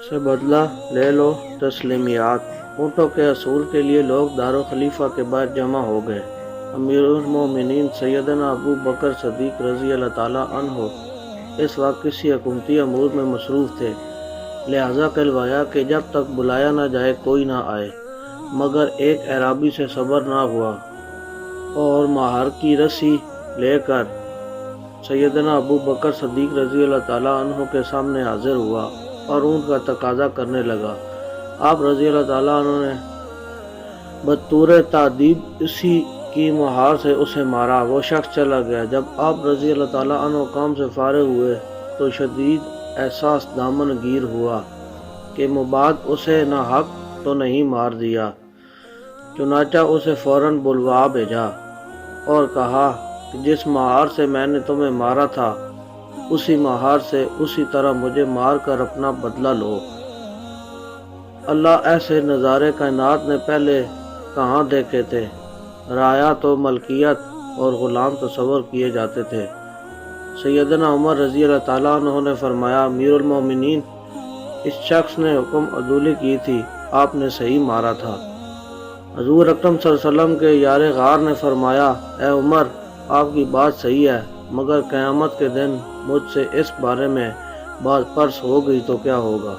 سے بدلہ لے لو تسلیمیات۔ اونٹوں کے اصول کے لیے لوگ دارالخلیفہ کے باہر جمع ہو گئے۔ امیر المومنین سیدنا ابو بکر صدیق رضی اللہ تعالیٰ عنہ اس وقت کسی حکومتی امور میں مصروف تھے، لہذا کہلوایا کہ جب تک بلایا نہ جائے کوئی نہ آئے، مگر ایک اعرابی سے صبر نہ ہوا اور مہر کی رسی لے کر سیدنا ابو بکر صدیق رضی اللہ تعالیٰ عنہ کے سامنے حاضر ہوا اور اونٹ کا تقاضا کرنے لگا۔ آپ رضی اللہ تعالیٰ عنہ نے بطور تادیب اسی کی مہار سے اسے مارا۔ وہ شخص چلا گیا۔ جب آپ رضی اللہ تعالیٰ عنہ کام سے فارغ ہوئے تو شدید احساس دامن گیر ہوا کہ مباد اسے نہ حق تو نہیں مار دیا، چنانچہ اسے فوراً بلوا بھیجا اور کہا کہ جس مہار سے میں نے تمہیں مارا تھا اسی مہار سے اسی طرح مجھے مار کر اپنا بدلہ لو۔ اللہ ایسے نظارے کائنات نے پہلے کہاں دیکھے تھے؟ رعایا تو ملکیت اور غلام تصور کیے جاتے تھے۔ سیدنا عمر رضی اللہ تعالیٰ عنہ نے فرمایا، امیر المومنین، اس شخص نے حکم عدولی کی تھی، آپ نے صحیح مارا تھا۔ حضور اکرم صلی اللہ علیہ وسلم کے یار غار نے فرمایا، اے عمر، آپ کی بات صحیح ہے، مگر قیامت کے دن مجھ سے اس بارے میں بات پرس ہو گئی تو کیا ہوگا؟